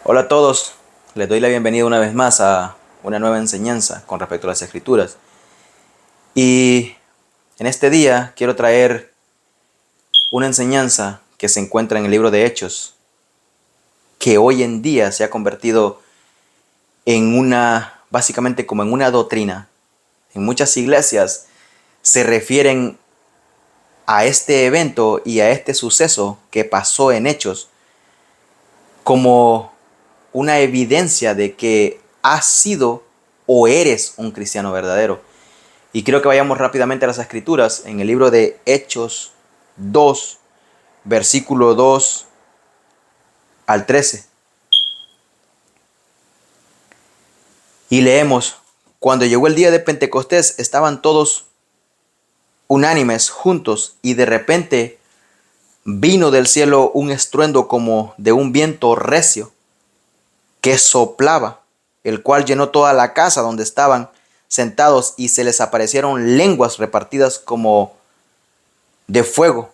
Hola a todos, les doy la bienvenida una vez más a una nueva enseñanza con respecto a las Escrituras. Y en este día quiero traer una enseñanza que se encuentra en el libro de Hechos, que hoy en día se ha convertido en básicamente como en una doctrina. En muchas iglesias se refieren a este evento y a este suceso que pasó en Hechos como una evidencia de que has sido o eres un cristiano verdadero. Y quiero que vayamos rápidamente a las Escrituras en el libro de Hechos 2, versículo 2 al 13. Y leemos: cuando llegó el día de Pentecostés, estaban todos unánimes juntos, y de repente vino del cielo un estruendo como de un viento recio que soplaba, el cual llenó toda la casa donde estaban sentados, y se les aparecieron lenguas repartidas como de fuego,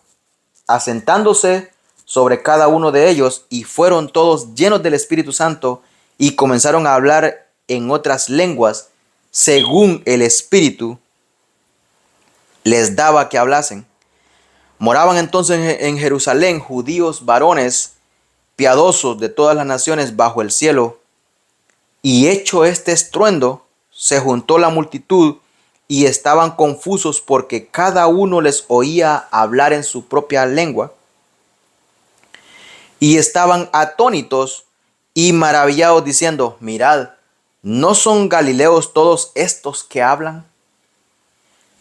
asentándose sobre cada uno de ellos, y fueron todos llenos del Espíritu Santo, y comenzaron a hablar en otras lenguas, según el Espíritu les daba que hablasen. Moraban entonces en Jerusalén judíos varones piadosos de todas las naciones bajo el cielo. Y hecho este estruendo, se juntó la multitud, y estaban confusos porque cada uno les oía hablar en su propia lengua. Y estaban atónitos y maravillados, diciendo: mirad, ¿no son galileos todos estos que hablan?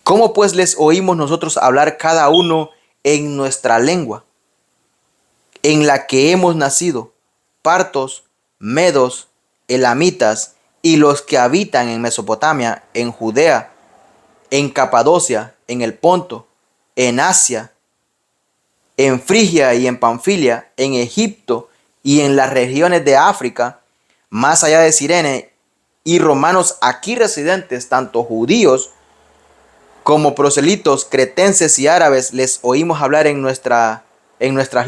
¿Cómo pues les oímos nosotros hablar cada uno en nuestra lengua, en la que hemos nacido, partos, medos, elamitas, y los que habitan en Mesopotamia, en Judea, en Capadocia, en el Ponto, en Asia, en Frigia y en Panfilia, en Egipto y en las regiones de África, más allá de Cirene, y romanos aquí residentes, tanto judíos como proselitos, cretenses y árabes, les oímos hablar en nuestras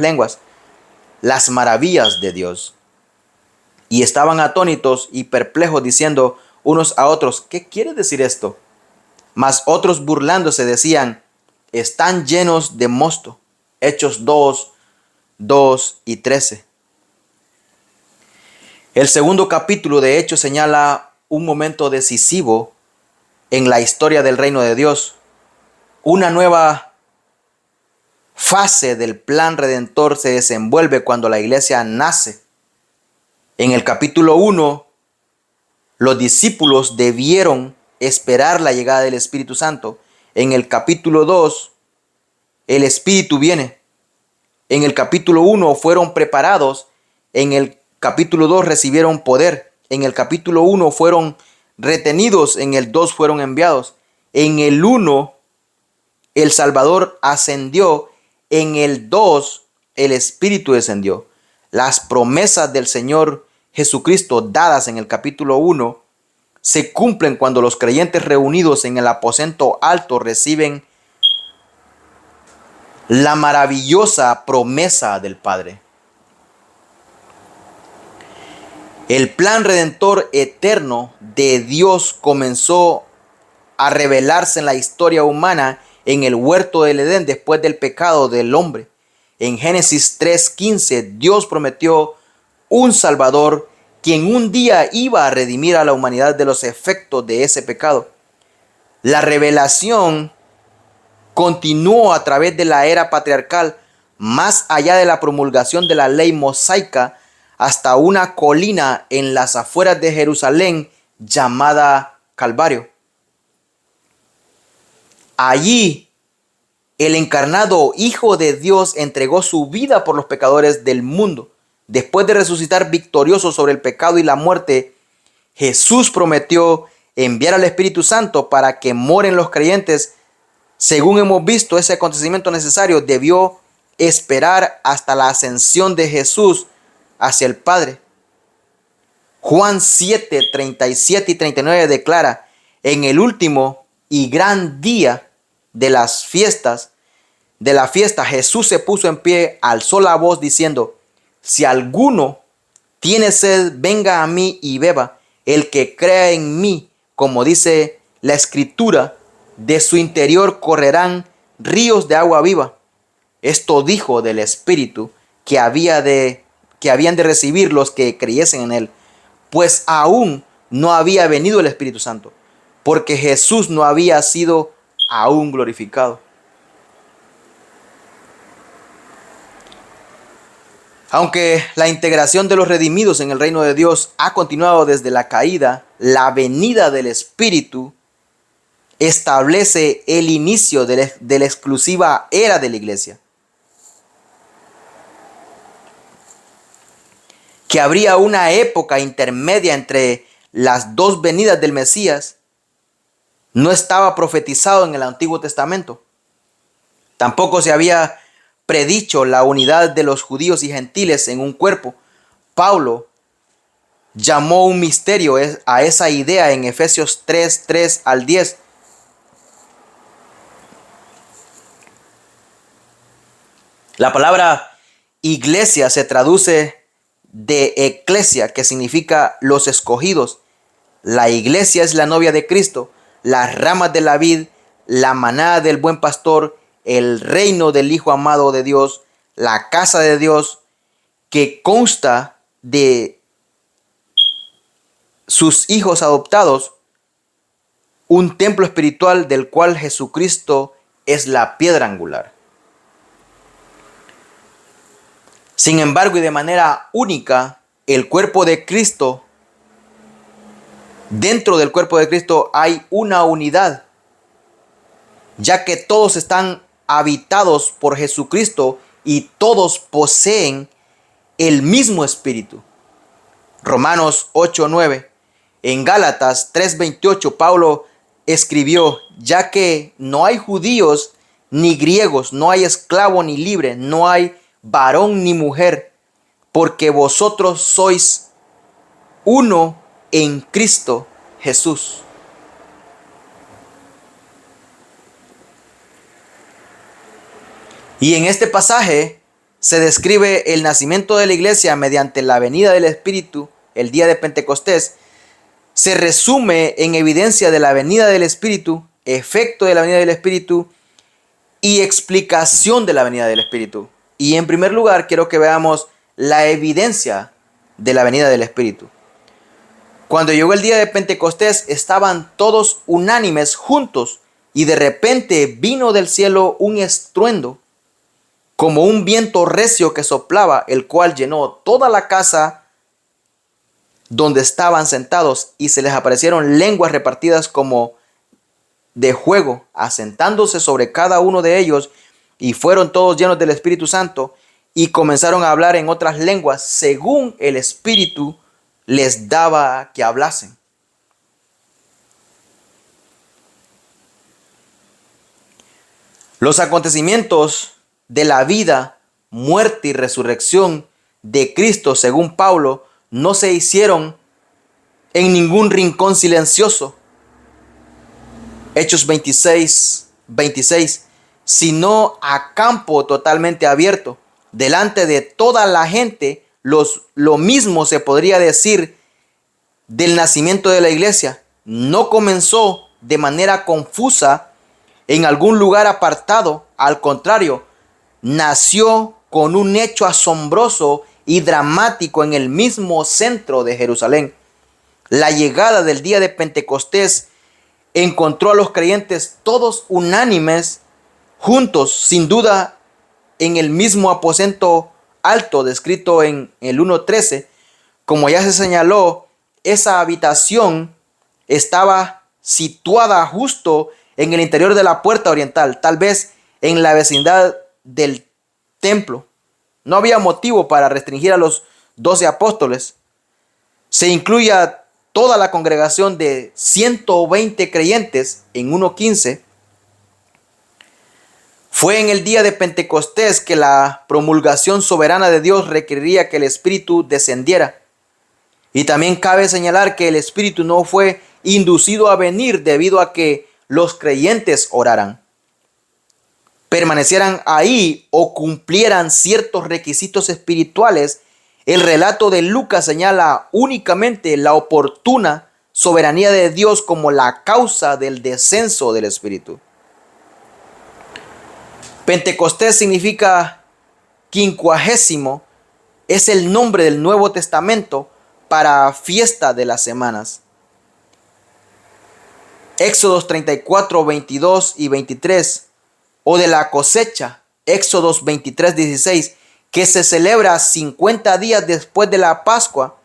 lenguas las maravillas de Dios. Y estaban atónitos y perplejos, diciendo unos a otros: ¿qué quiere decir esto? Mas otros, burlándose, decían: están llenos de mosto. Hechos 2, 2 y 13. El segundo capítulo de Hechos señala un momento decisivo en la historia del reino de Dios. Una nueva fase del plan redentor se desenvuelve cuando la iglesia nace. En el capítulo 1, los discípulos debieron esperar la llegada del Espíritu Santo. En el capítulo 2, el Espíritu viene. En el capítulo 1 fueron preparados. En el capítulo 2 recibieron poder. En el capítulo 1 fueron retenidos. En el 2 fueron enviados. En el 1 el Salvador ascendió. En el 2 el Espíritu descendió. Las promesas del Señor Jesucristo dadas en el capítulo 1 se cumplen cuando los creyentes reunidos en el aposento alto reciben la maravillosa promesa del Padre. El plan redentor eterno de Dios comenzó a revelarse en la historia humana en el huerto del Edén después del pecado del hombre. En Génesis 3:15, Dios prometió un Salvador quien un día iba a redimir a la humanidad de los efectos de ese pecado. La revelación continuó a través de la era patriarcal, más allá de la promulgación de la ley mosaica, hasta una colina en las afueras de Jerusalén llamada Calvario. Allí, el encarnado Hijo de Dios entregó su vida por los pecadores del mundo. Después de resucitar victorioso sobre el pecado y la muerte, Jesús prometió enviar al Espíritu Santo para que moren los creyentes. Según hemos visto, ese acontecimiento necesario debió esperar hasta la ascensión de Jesús hacia el Padre. Juan 7, 37 y 39 declara: en el último y gran día de la fiesta, Jesús se puso en pie, alzó la voz diciendo: si alguno tiene sed, venga a mí y beba. El que crea en mí, como dice la Escritura, de su interior correrán ríos de agua viva. Esto dijo del Espíritu que habían de recibir los que creyesen en él, pues aún no había venido el Espíritu Santo, porque Jesús no había sido aún glorificado. Aunque la integración de los redimidos en el reino de Dios ha continuado desde la caída, la venida del Espíritu establece el inicio de la exclusiva era de la iglesia. Que habría una época intermedia entre las dos venidas del Mesías no estaba profetizado en el Antiguo Testamento. Tampoco se había predicho la unidad de los judíos y gentiles en un cuerpo. Pablo llamó un misterio a esa idea en Efesios 3 al 10. La palabra iglesia se traduce de eclesia, que significa los escogidos. La iglesia es la novia de Cristo, las ramas de la vid, la manada del buen pastor, el reino del Hijo amado de Dios, la casa de Dios, que consta de sus hijos adoptados, un templo espiritual del cual Jesucristo es la piedra angular. Sin embargo, y de manera única, el cuerpo de Cristo, dentro del cuerpo de Cristo hay una unidad, ya que todos están habitados por Jesucristo y todos poseen el mismo espíritu. Romanos 8:9. En Gálatas 3:28 Pablo escribió: ya que no hay judíos ni griegos, no hay esclavo ni libre, no hay varón ni mujer, porque vosotros sois uno en Cristo Jesús. Y en este pasaje se describe el nacimiento de la iglesia mediante la venida del Espíritu, el día de Pentecostés. Se resume en evidencia de la venida del Espíritu, efecto de la venida del Espíritu y explicación de la venida del Espíritu. Y en primer lugar quiero que veamos la evidencia de la venida del Espíritu. Cuando llegó el día de Pentecostés estaban todos unánimes juntos y de repente vino del cielo un estruendo como un viento recio que soplaba, el cual llenó toda la casa donde estaban sentados, y se les aparecieron lenguas repartidas como de fuego, asentándose sobre cada uno de ellos, y fueron todos llenos del Espíritu Santo, y comenzaron a hablar en otras lenguas, según el Espíritu les daba que hablasen. Los acontecimientos de la vida, muerte y resurrección de Cristo, según Pablo, no se hicieron en ningún rincón silencioso. Hechos 26, sino a campo totalmente abierto, delante de toda la gente. Lo mismo se podría decir del nacimiento de la iglesia. No comenzó de manera confusa en algún lugar apartado, al contrario, nació con un hecho asombroso y dramático en el mismo centro de Jerusalén. La llegada del día de Pentecostés encontró a los creyentes todos unánimes, juntos, sin duda, en el mismo aposento alto descrito en el 1:13. Como ya se señaló, esa habitación estaba situada justo en el interior de la puerta oriental, tal vez en la vecindad del templo. No había motivo para restringir a los 12 apóstoles. Se incluye a toda la congregación de 120 creyentes en 1:15. Fue en el día de Pentecostés que la promulgación soberana de Dios requeriría que el Espíritu descendiera. Y también cabe señalar que el Espíritu no fue inducido a venir debido a que los creyentes oraran, permanecieran ahí o cumplieran ciertos requisitos espirituales El relato de Lucas señala únicamente la oportuna soberanía de Dios como la causa del descenso del Espíritu. Pentecostés significa quincuagésimo, es el nombre del Nuevo Testamento para fiesta de las semanas. Éxodos 34, 22 y 23, o de la cosecha, Éxodos 23, 16, que se celebra 50 días después de la Pascua.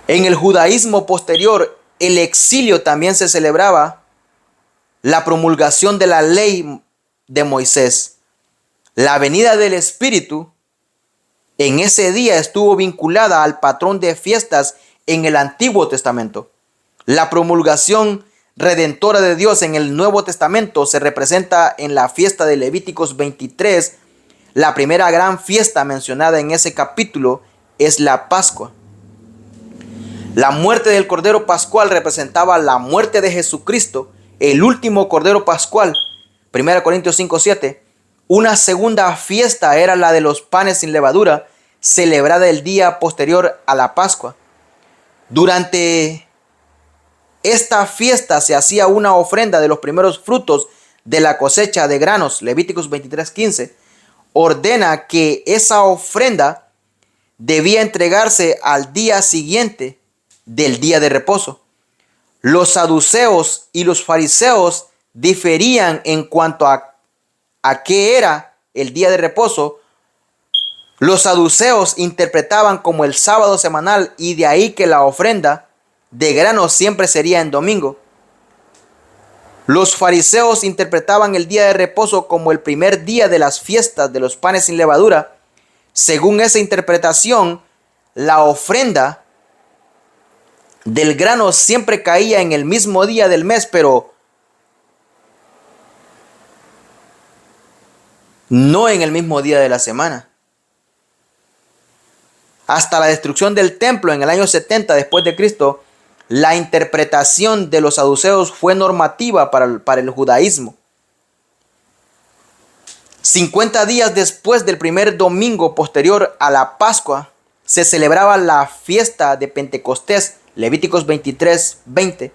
En el judaísmo posterior, el exilio también se celebraba la promulgación de la ley de Moisés. La venida del Espíritu en ese día estuvo vinculada al patrón de fiestas en el Antiguo Testamento. La promulgación redentora de Dios en el Nuevo Testamento se representa en la fiesta de Levíticos 23. La primera gran fiesta mencionada en ese capítulo es la Pascua. La muerte del Cordero Pascual representaba la muerte de Jesucristo, el último Cordero Pascual. 1 Corintios 5:7. Una segunda fiesta era la de los panes sin levadura, celebrada el día posterior a la Pascua. Durante esta fiesta se hacía una ofrenda de los primeros frutos de la cosecha de granos. Levíticos 23:15 ordena que esa ofrenda debía entregarse al día siguiente del día de reposo. Los saduceos y los fariseos diferían en cuanto a qué era el día de reposo. Los saduceos interpretaban como el sábado semanal, y de ahí que la ofrenda de granos siempre sería en domingo. Los fariseos interpretaban el día de reposo como el primer día de las fiestas de los panes sin levadura. Según esa interpretación, la ofrenda del grano siempre caía en el mismo día del mes, pero no en el mismo día de la semana. Hasta la destrucción del templo en el año 70 después de Cristo, la interpretación de los saduceos fue normativa para el judaísmo. 50 días después del primer domingo posterior a la Pascua, se celebraba la fiesta de Pentecostés, Levíticos 23, 20.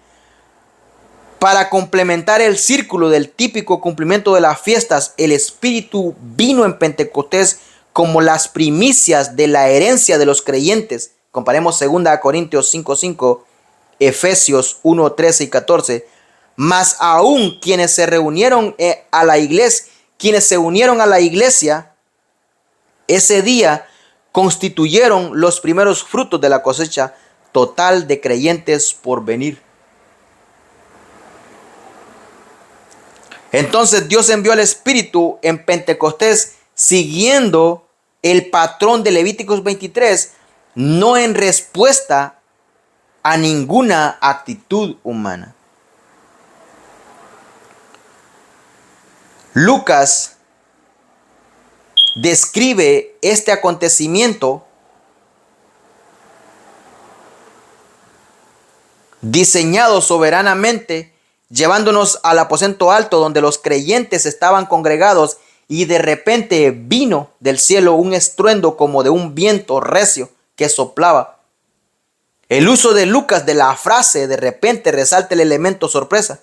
Para complementar el círculo del típico cumplimiento de las fiestas, el Espíritu vino en Pentecostés como las primicias de la herencia de los creyentes. Comparemos 2 Corintios 5:5, Efesios 1, 13 y 14. Mas aún quienes se reunieron a la iglesia, quienes se unieron a la iglesia ese día, constituyeron los primeros frutos de la cosecha total de creyentes por venir. Entonces Dios envió al Espíritu en Pentecostés siguiendo el patrón de Levíticos 23, no en respuesta a ninguna actitud humana. Lucas describe este acontecimiento diseñado soberanamente, llevándonos al aposento alto donde los creyentes estaban congregados, y de repente vino del cielo un estruendo como de un viento recio que soplaba. El uso de Lucas de la frase de repente resalta el elemento sorpresa.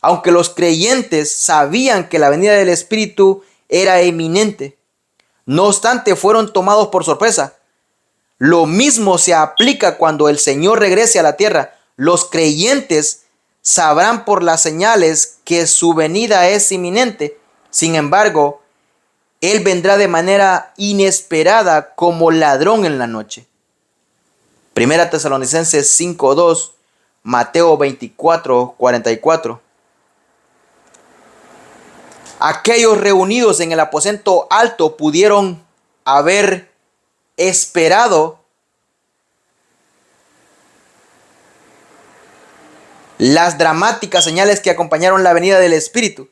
Aunque los creyentes sabían que la venida del Espíritu era eminente, no obstante fueron tomados por sorpresa. Lo mismo se aplica cuando el Señor regrese a la tierra. Los creyentes sabrán por las señales que su venida es inminente. Sin embargo, Él vendrá de manera inesperada como ladrón en la noche. 1 Tesalonicenses 5:2, Mateo 24:44. Aquellos reunidos en el aposento alto pudieron haber esperado las dramáticas señales que acompañaron la venida del Espíritu.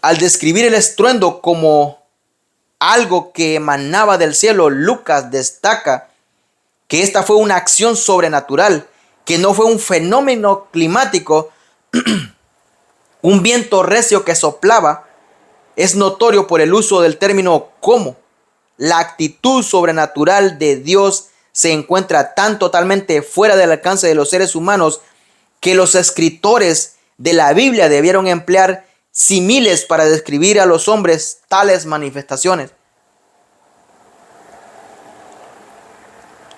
Al describir el estruendo como algo que emanaba del cielo, Lucas destaca que esta fue una acción sobrenatural, que no fue un fenómeno climático, un viento recio que soplaba. es notorio por el uso del término como. La actitud sobrenatural de Dios se encuentra tan totalmente fuera del alcance de los seres humanos que los escritores de la Biblia debieron emplear símiles para describir a los hombres tales manifestaciones.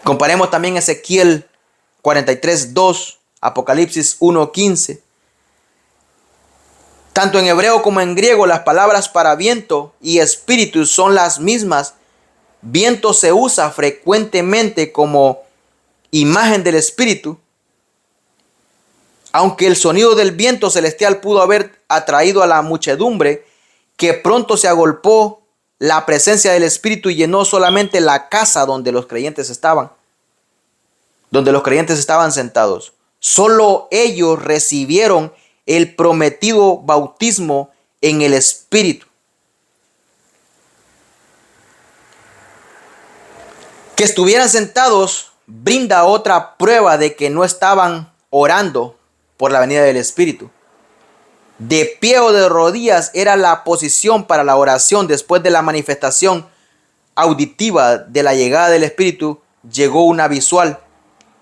Comparemos también Ezequiel 43:2, Apocalipsis 1:15. Tanto en hebreo como en griego las palabras para viento y espíritu son las mismas. Viento se usa frecuentemente como imagen del espíritu, aunque el sonido del viento celestial pudo haber atraído a la muchedumbre, que pronto se agolpó, la presencia del espíritu llenó solamente la casa donde los creyentes estaban sentados. Solo ellos recibieron el prometido bautismo en el espíritu. Que estuvieran sentados brinda otra prueba de que no estaban orando por la venida del Espíritu. De pie o de rodillas era la posición para la oración. Después de la manifestación auditiva de la llegada del Espíritu, llegó una visual.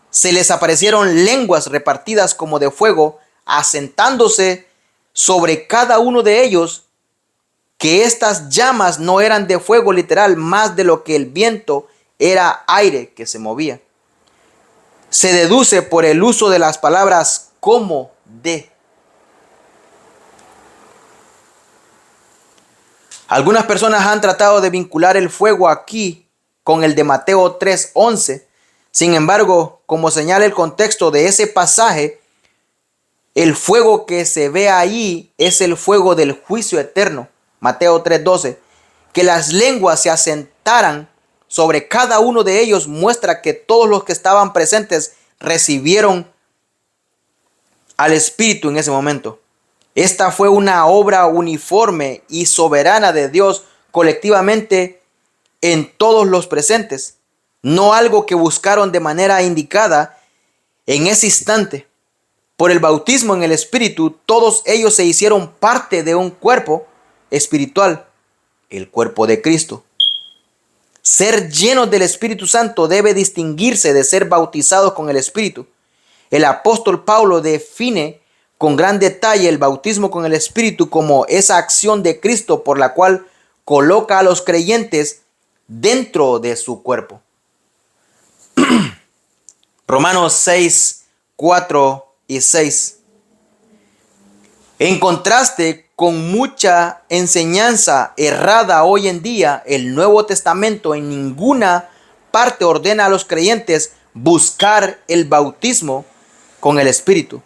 Se les aparecieron lenguas repartidas como de fuego, asentándose sobre cada uno de ellos, que estas llamas no eran de fuego literal, más de lo que el viento era aire que se movía. Se deduce por el uso de las palabras como de. Algunas personas han tratado de vincular el fuego aquí con el de Mateo 3:11. Sin embargo, como señala el contexto de ese pasaje, el fuego que se ve ahí es el fuego del juicio eterno. Mateo 3:12. Que las lenguas se asentaran sobre cada uno de ellos muestra que todos los que estaban presentes recibieron al Espíritu en ese momento. Esta fue una obra uniforme y soberana de Dios colectivamente en todos los presentes, no algo que buscaron de manera indicada en ese instante. Por el bautismo en el Espíritu, todos ellos se hicieron parte de un cuerpo espiritual, el cuerpo de Cristo. Ser llenos del Espíritu Santo debe distinguirse de ser bautizados con el Espíritu. El apóstol Pablo define con gran detalle el bautismo con el Espíritu como esa acción de Cristo por la cual coloca a los creyentes dentro de su cuerpo. Romanos 6:4-6. En contraste con mucha enseñanza errada hoy en día, el Nuevo Testamento en ninguna parte ordena a los creyentes buscar el bautismo con el Espíritu.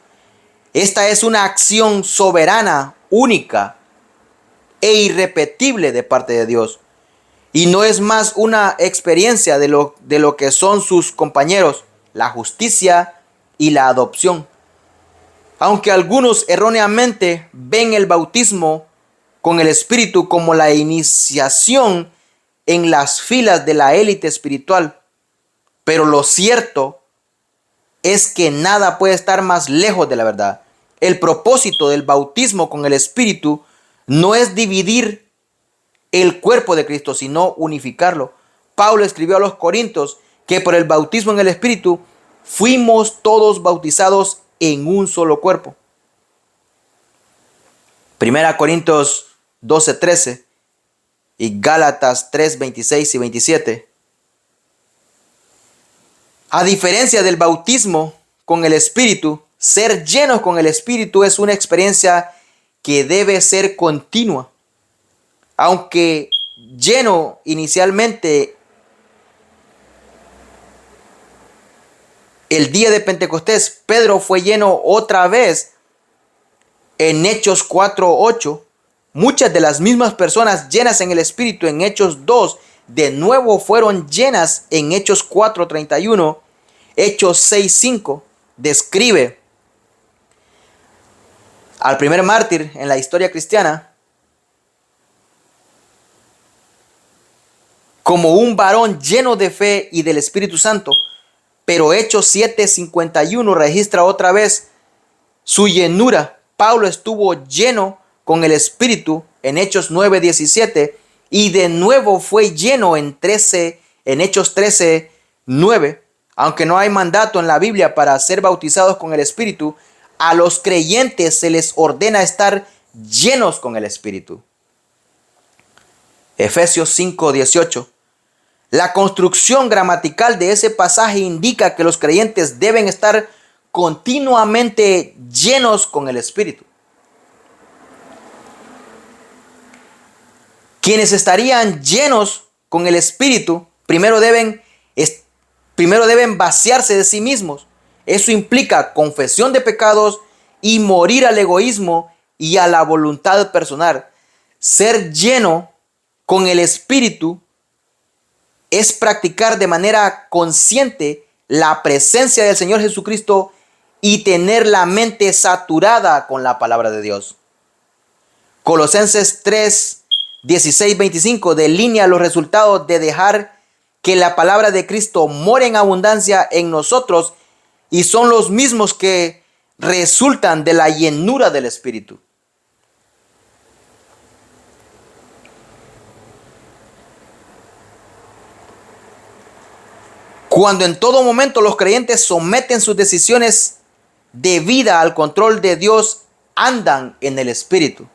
Esta es una acción soberana, única e irrepetible de parte de Dios. Y no es más una experiencia de lo que son sus compañeros, la justicia y la adopción. Aunque algunos erróneamente ven el bautismo con el Espíritu como la iniciación en las filas de la élite espiritual, pero lo cierto es que nada puede estar más lejos de la verdad. El propósito del bautismo con el Espíritu no es dividir el cuerpo de Cristo, sino unificarlo. Pablo escribió a los Corintios que por el bautismo en el Espíritu fuimos todos bautizados en un solo cuerpo. 1 Corintios 12:13 y Gálatas 3:26 y 27. A diferencia del bautismo con el Espíritu, ser llenos con el Espíritu es una experiencia que debe ser continua. Aunque lleno inicialmente el día de Pentecostés, Pedro fue lleno otra vez en Hechos 4:8. Muchas de las mismas personas llenas en el Espíritu en Hechos 2 de nuevo fueron llenas en Hechos 4:31. Hechos 6:5 describe al primer mártir en la historia cristiana como un varón lleno de fe y del Espíritu Santo. Pero Hechos 7:51 registra otra vez su llenura. Pablo estuvo lleno con el Espíritu en Hechos 9:17 y de nuevo fue lleno en Hechos 13:9. Aunque no hay mandato en la Biblia para ser bautizados con el Espíritu, a los creyentes se les ordena estar llenos con el Espíritu. Efesios 5:18. La construcción gramatical de ese pasaje indica que los creyentes deben estar continuamente llenos con el Espíritu. Quienes estarían llenos con el Espíritu primero deben vaciarse de sí mismos. Eso implica confesión de pecados y morir al egoísmo y a la voluntad personal. Ser lleno con el Espíritu es practicar de manera consciente la presencia del Señor Jesucristo y tener la mente saturada con la palabra de Dios. Colosenses 3:16-25 delinea los resultados de dejar que la palabra de Cristo more en abundancia en nosotros y son los mismos que resultan de la llenura del Espíritu. Cuando en todo momento los creyentes someten sus decisiones de vida al control de Dios, andan en el Espíritu.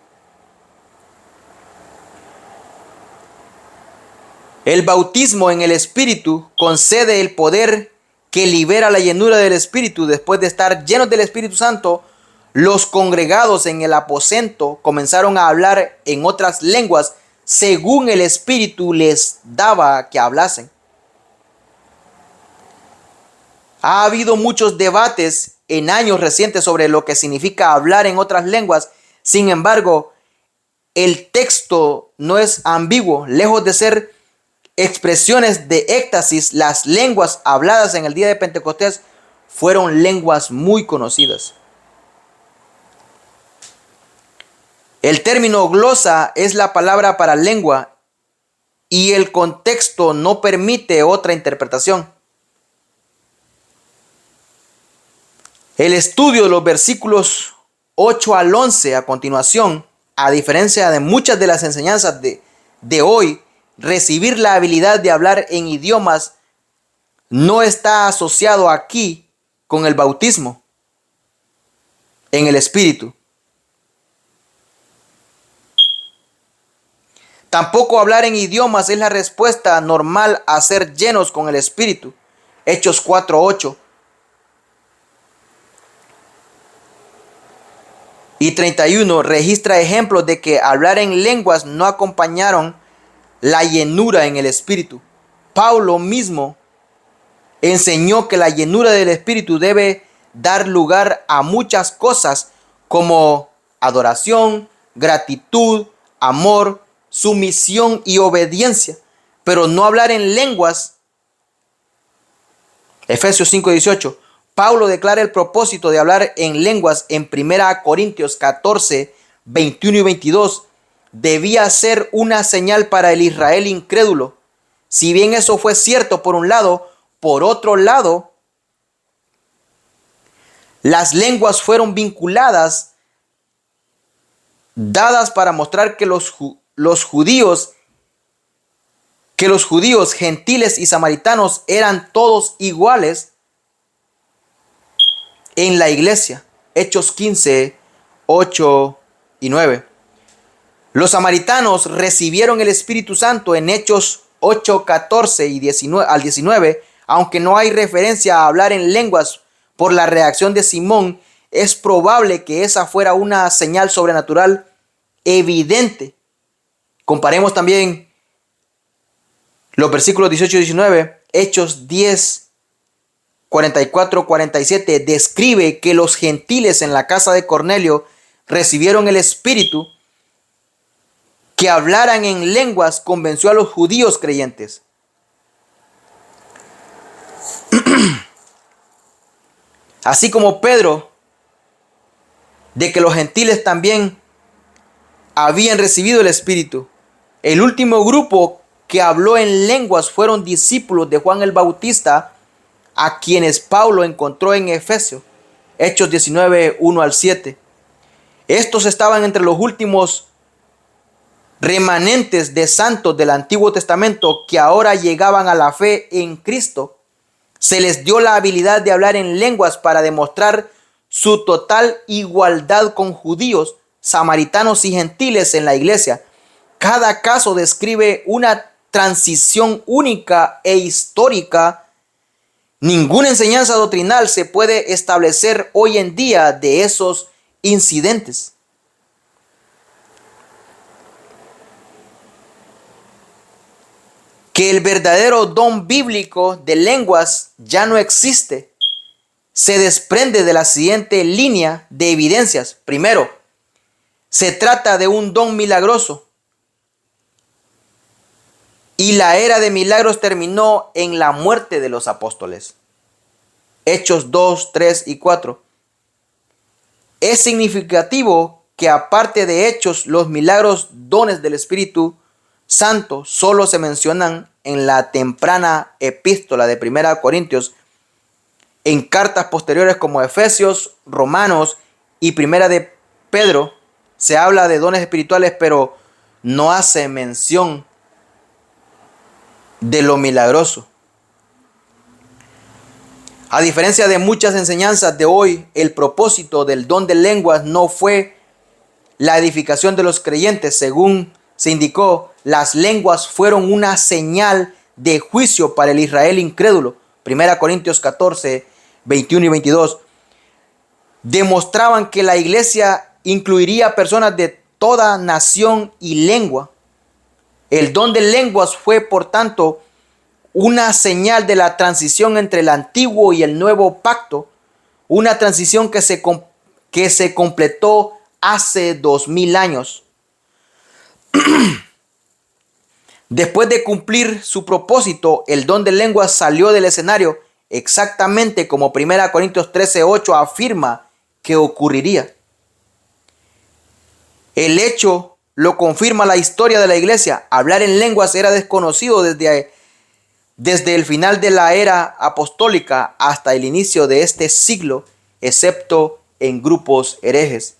El bautismo en el Espíritu concede el poder que libera la llenura del Espíritu. Después de estar llenos del Espíritu Santo, los congregados en el aposento comenzaron a hablar en otras lenguas según el Espíritu les daba que hablasen. Ha habido muchos debates en años recientes sobre lo que significa hablar en otras lenguas. Sin embargo, el texto no es ambiguo. Lejos de ser expresiones de éxtasis, las lenguas habladas en el día de Pentecostés fueron lenguas muy conocidas. El término glosa es la palabra para lengua y el contexto no permite otra interpretación. El estudio de los versículos 8 al 11 a continuación, a diferencia de muchas de las enseñanzas de hoy, recibir la habilidad de hablar en idiomas no está asociado aquí con el bautismo en el Espíritu. Tampoco hablar en idiomas es la respuesta normal a ser llenos con el Espíritu. Hechos 4:8 y 31 registra ejemplos de que hablar en lenguas no acompañaron la llenura en el Espíritu. Pablo mismo enseñó que la llenura del Espíritu debe dar lugar a muchas cosas como adoración, gratitud, amor, sumisión y obediencia, pero no hablar en lenguas. Efesios 5:18. Pablo declara el propósito de hablar en lenguas en 1 Corintios 14:21 y 22. Debía ser una señal para el Israel incrédulo. Si bien eso fue cierto por un lado, por otro lado, las lenguas fueron vinculadas, dadas para mostrar que los judíos, gentiles y samaritanos eran todos iguales en la iglesia. Hechos 15:8 y 9. Los samaritanos recibieron el Espíritu Santo en Hechos 8:14 y 19 al 19. Aunque no hay referencia a hablar en lenguas por la reacción de Simón, es probable que esa fuera una señal sobrenatural evidente. Comparemos también los versículos 18 y 19. Hechos 10:44-47 describe que los gentiles en la casa de Cornelio recibieron el Espíritu. Que hablaran en lenguas convenció a los judíos creyentes. Así como Pedro, de que los gentiles también habían recibido el Espíritu. El último grupo que habló en lenguas fueron discípulos de Juan el Bautista, a quienes Pablo encontró en Efesios, Hechos 19:1 al 7. Estos estaban entre los últimos remanentes de santos del Antiguo Testamento que ahora llegaban a la fe en Cristo. Se les dio la habilidad de hablar en lenguas para demostrar su total igualdad con judíos, samaritanos y gentiles en la iglesia. Cada caso describe una transición única e histórica. Ninguna enseñanza doctrinal se puede establecer hoy en día de esos incidentes. Que el verdadero don bíblico de lenguas ya no existe, se desprende de la siguiente línea de evidencias. Primero, se trata de un don milagroso y la era de milagros terminó en la muerte de los apóstoles. Hechos 2, 3 y 4. Es significativo que aparte de Hechos, los milagros, dones del Espíritu Santo solo se mencionan en la temprana epístola de 1 Corintios, en cartas posteriores como Efesios, Romanos y 1 de Pedro se habla de dones espirituales, pero no hace mención de lo milagroso. A diferencia de muchas enseñanzas de hoy, el propósito del don de lenguas no fue la edificación de los creyentes. Según se indicó, las lenguas fueron una señal de juicio para el Israel incrédulo. 1 Corintios 14, 21 y 22. Demostraban que la iglesia incluiría personas de toda nación y lengua. El don de lenguas fue, por tanto, una señal de la transición entre el antiguo y el nuevo pacto, una transición que se completó hace 2000 años. Después de cumplir su propósito, el don de lenguas salió del escenario exactamente como 1 Corintios 13:8 afirma que ocurriría. El hecho lo confirma la historia de la iglesia. Hablar en lenguas era desconocido desde el final de la era apostólica hasta el inicio de este siglo, excepto en grupos herejes.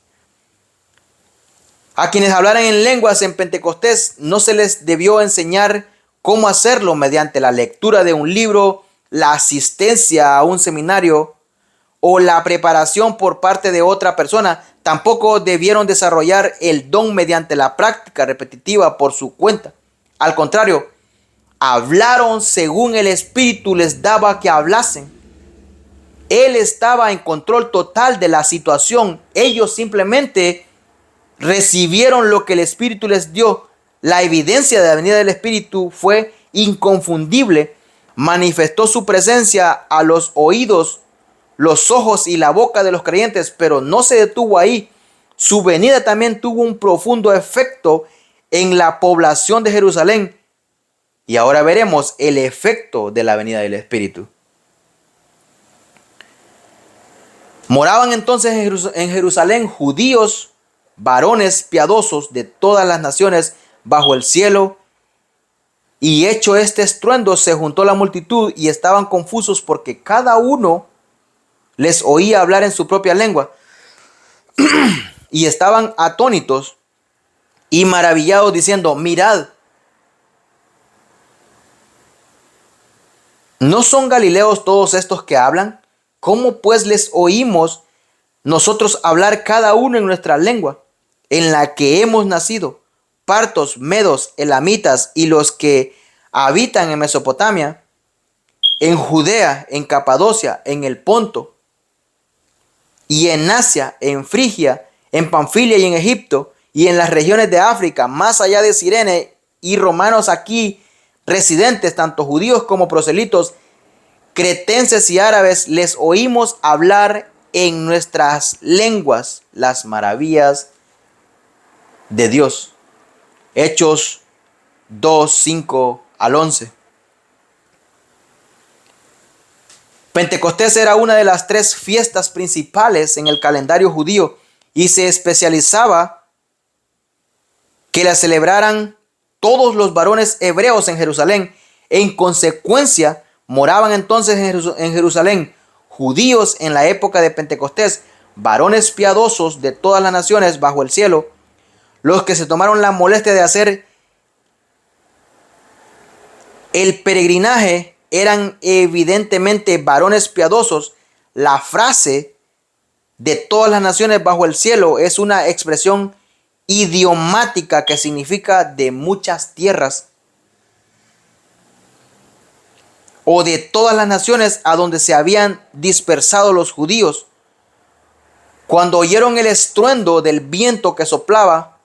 A quienes hablaran en lenguas en Pentecostés no se les debió enseñar cómo hacerlo mediante la lectura de un libro, la asistencia a un seminario o la preparación por parte de otra persona. Tampoco debieron desarrollar el don mediante la práctica repetitiva por su cuenta. Al contrario, hablaron según el Espíritu les daba que hablasen. Él estaba en control total de la situación. Ellos simplemente recibieron lo que el Espíritu les dio. La evidencia de la venida del Espíritu fue inconfundible. Manifestó su presencia a los oídos, los ojos y la boca de los creyentes, pero no se detuvo ahí. Su venida también tuvo un profundo efecto en la población de Jerusalén. Y ahora veremos el efecto de la venida del Espíritu. Moraban entonces en Jerusalén judíos, varones piadosos de todas las naciones bajo el cielo. Y hecho este estruendo, se juntó la multitud y estaban confusos porque cada uno les oía hablar en su propia lengua. Y estaban atónitos y maravillados diciendo: mirad, ¿no son galileos todos estos que hablan? ¿Cómo pues les oímos nosotros hablar cada uno en nuestra lengua, en la que hemos nacido? Partos, medos, elamitas y los que habitan en Mesopotamia, en Judea, en Capadocia, en el Ponto y en Asia, en Frigia, en Panfilia y en Egipto y en las regiones de África, más allá de Cirene, y romanos aquí residentes, tanto judíos como proselitos, cretenses y árabes, les oímos hablar en nuestras lenguas las maravillas de Dios. Hechos 2, 5 al 11. Pentecostés era una de las 3 fiestas principales en el calendario judío y se especializaba que la celebraran todos los varones hebreos en Jerusalén. En consecuencia, moraban entonces en Jerusalén judíos en la época de Pentecostés, varones piadosos de todas las naciones bajo el cielo, los que se tomaron la molestia de hacer el peregrinaje, eran evidentemente varones piadosos. La frase de todas las naciones bajo el cielo es una expresión idiomática que significa de muchas tierras, o de todas las naciones a donde se habían dispersado los judíos. Cuando oyeron el estruendo del viento que soplaba,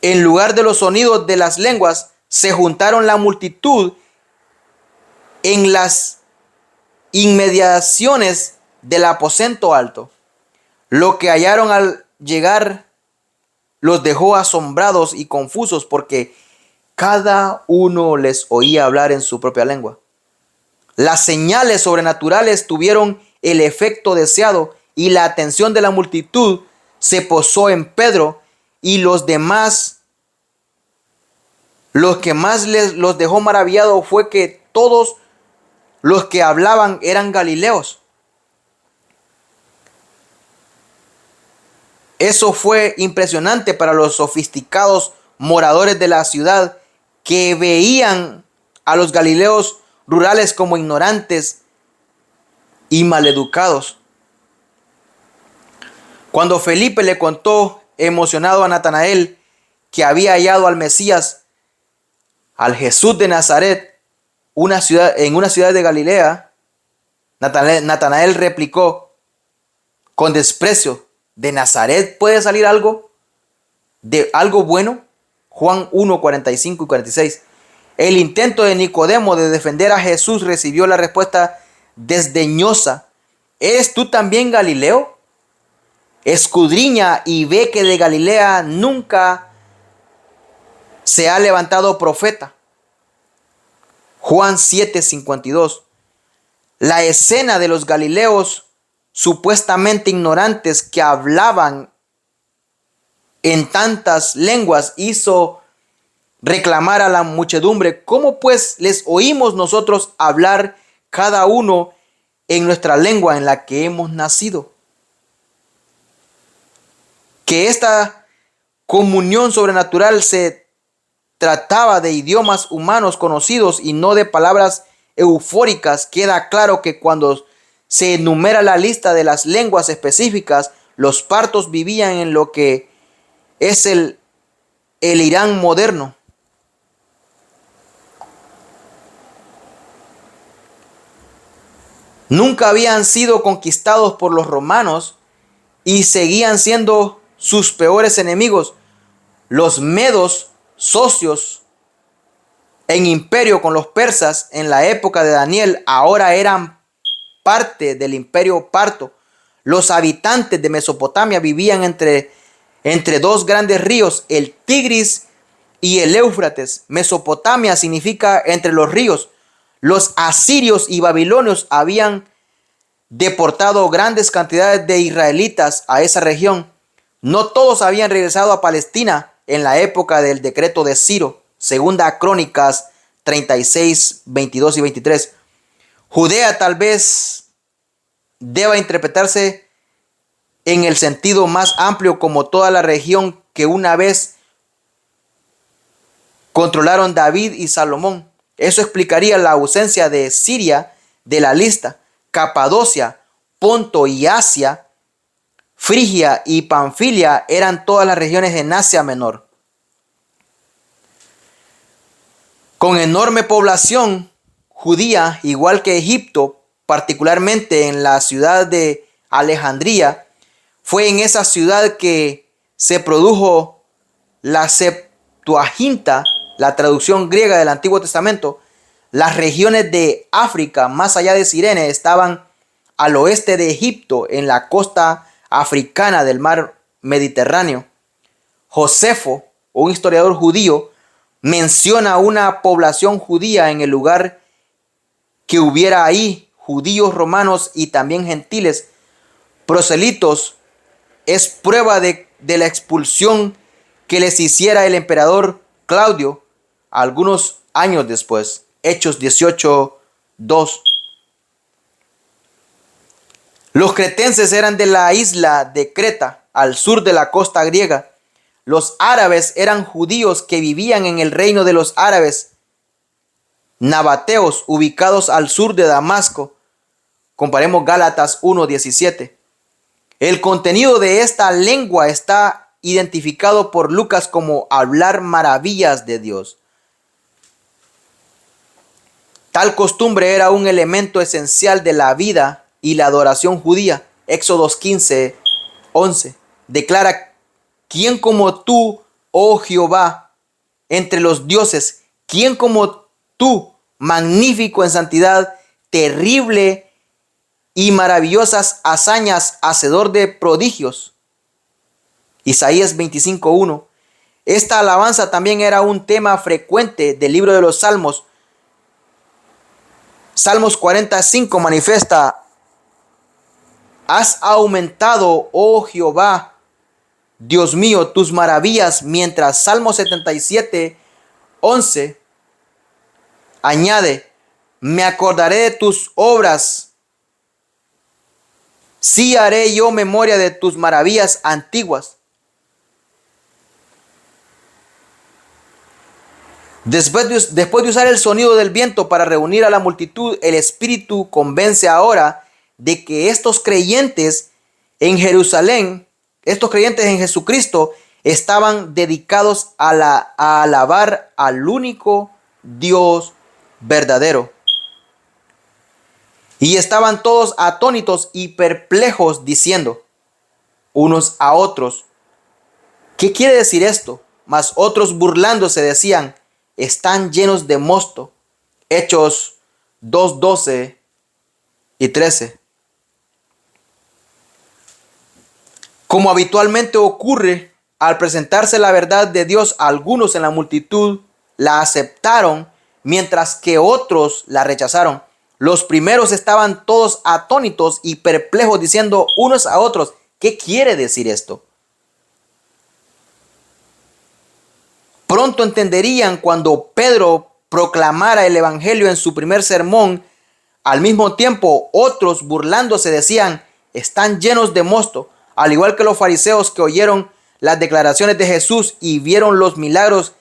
en lugar de los sonidos de las lenguas, se juntaron la multitud en las inmediaciones del aposento alto. Lo que hallaron al llegar los dejó asombrados y confusos, porque cada uno les oía hablar en su propia lengua. Las señales sobrenaturales tuvieron el efecto deseado y la atención de la multitud se posó en Pedro y los demás. Lo que más los dejó maravillados fue que todos los que hablaban eran galileos. Eso fue impresionante para los sofisticados moradores de la ciudad, que veían a los galileos rurales como ignorantes y maleducados. Cuando Felipe le contó emocionado a Natanael que había hallado al Mesías, al Jesús de Nazaret, en una ciudad de Galilea, Natanael replicó con desprecio: ¿de Nazaret puede salir algo bueno? Juan 1, 45 y 46. El intento de Nicodemo de defender a Jesús recibió la respuesta desdeñosa: ¿eres tú también Galileo? Escudriña y ve que de Galilea nunca se ha levantado profeta. Juan 7, 52. La escena de los galileos supuestamente ignorantes que hablaban en tantas lenguas hizo reclamar a la muchedumbre: ¿cómo pues les oímos nosotros hablar cada uno en nuestra lengua en la que hemos nacido? Que esta comunión sobrenatural se trataba de idiomas humanos conocidos y no de palabras eufóricas. Queda claro que cuando se enumera la lista de las lenguas específicas, los partos vivían en lo que es el Irán moderno. Nunca habían sido conquistados por los romanos y seguían siendo sus peores enemigos. Los medos, socios en imperio con los persas en la época de Daniel, ahora eran parte del imperio parto. Los habitantes de Mesopotamia vivían entre dos grandes ríos, el Tigris y el Éufrates. Mesopotamia significa entre los ríos. Los asirios y babilonios habían deportado grandes cantidades de israelitas a esa región. No todos habían regresado a Palestina en la época del decreto de Ciro. Segunda Crónicas 36, 22 y 23. Judea tal vez deba interpretarse en el sentido más amplio como toda la región que una vez controlaron David y Salomón. Eso explicaría la ausencia de Siria de la lista. Capadocia, Ponto y Asia, Frigia y Panfilia eran todas las regiones en Asia Menor, con enorme población judía, igual que Egipto, particularmente en la ciudad de Alejandría. Fue en esa ciudad que se produjo la Septuaginta, la traducción griega del Antiguo Testamento. Las regiones de África, más allá de Cirene, estaban al oeste de Egipto, en la costa africana del mar Mediterráneo. Josefo, un historiador judío, menciona una población judía en el lugar que hubiera ahí, judíos, romanos y también gentiles, proselitos. Es prueba de la expulsión que les hiciera el emperador Claudio algunos años después. Hechos 18, 2. Los cretenses eran de la isla de Creta, al sur de la costa griega. Los árabes eran judíos que vivían en el reino de los árabes nabateos, ubicados al sur de Damasco. Comparemos Gálatas 1:17. El contenido de esta lengua está identificado por Lucas como hablar maravillas de Dios. Tal costumbre era un elemento esencial de la vida y la adoración judía. Éxodos 15:11 declara: ¿quién como tú, oh Jehová, entre los dioses? ¿Quién como tú, magnífico en santidad, terrible y maravillosas hazañas, hacedor de prodigios? Isaías 25:1. Esta alabanza también era un tema frecuente del libro de los Salmos. Salmos 45 manifiesta: has aumentado, oh Jehová, Dios mío, tus maravillas, mientras Salmo 77:11 añade: me acordaré de tus obras, sí haré yo memoria de tus maravillas antiguas. Después de usar el sonido del viento para reunir a la multitud, el Espíritu convence ahora de que estos creyentes en Jerusalén, estos creyentes en Jesucristo, estaban dedicados a alabar al único Dios verdadero. Y estaban todos atónitos y perplejos, diciendo unos a otros: ¿qué quiere decir esto? Mas otros, burlándose, decían: están llenos de mosto. Hechos 2:12 y 13. Como habitualmente ocurre, al presentarse la verdad de Dios, algunos en la multitud la aceptaron, mientras que otros la rechazaron. Los primeros estaban todos atónitos y perplejos, diciendo unos a otros: ¿qué quiere decir esto? Pronto entenderían cuando Pedro proclamara el evangelio en su primer sermón. Al mismo tiempo, otros, burlándose, decían: están llenos de mosto. Al igual que los fariseos, que oyeron las declaraciones de Jesús y vieron los milagros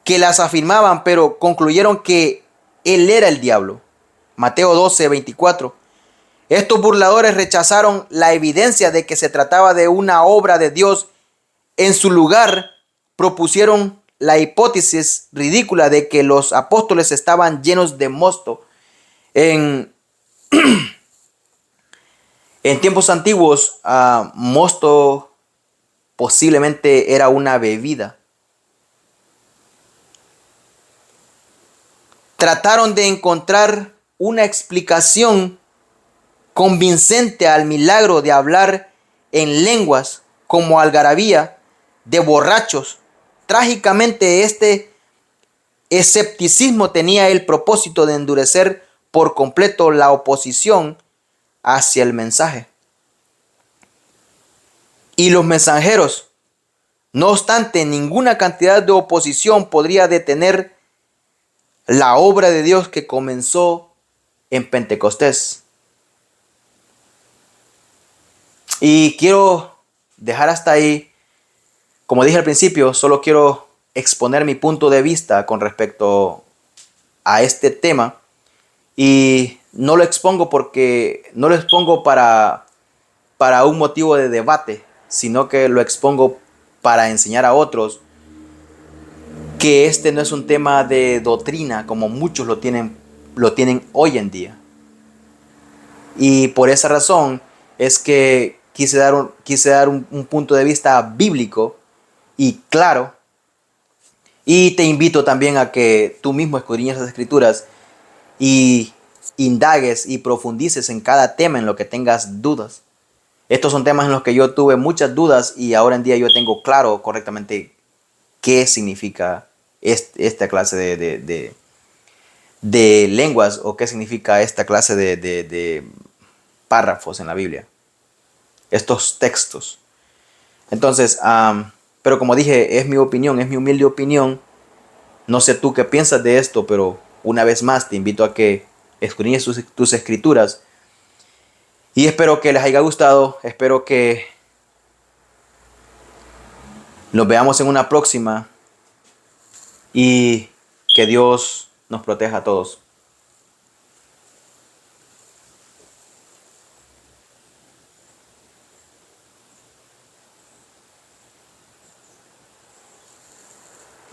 que las afirmaban, pero concluyeron que él era el diablo. Mateo 12:24. Estos burladores rechazaron la evidencia de que se trataba de una obra de Dios. En su lugar, propusieron la hipótesis ridícula de que los apóstoles estaban llenos de mosto. En tiempos antiguos, mosto posiblemente era una bebida. Trataron de encontrar una explicación convincente al milagro de hablar en lenguas como algarabía de borrachos. Trágicamente, este escepticismo tenía el propósito de endurecer por completo la oposición hacia el mensaje. Y los mensajeros, no obstante, ninguna cantidad de oposición podría detener la obra de Dios que comenzó en Pentecostés. Y quiero dejar hasta ahí. Como dije al principio, solo quiero exponer mi punto de vista con respecto a este tema. Y no lo expongo para un motivo de debate, sino que lo expongo para enseñar a otros que este no es un tema de doctrina como muchos lo tienen hoy en día. Y por esa razón es que quise dar un punto de vista bíblico y claro. Y te invito también a que tú mismo escudriñes las escrituras y indagues y profundices en cada tema en lo que tengas dudas. Estos son temas en los que yo tuve muchas dudas y ahora en día yo tengo claro correctamente qué significa esta clase de lenguas o qué significa esta clase de párrafos en la Biblia. Estos textos. Entonces, pero como dije, es mi opinión, es mi humilde opinión. No sé tú qué piensas de esto, pero una vez más te invito a que escudriñes tus escrituras Y espero que les haya gustado, espero que nos veamos en una próxima y que Dios nos proteja a todos.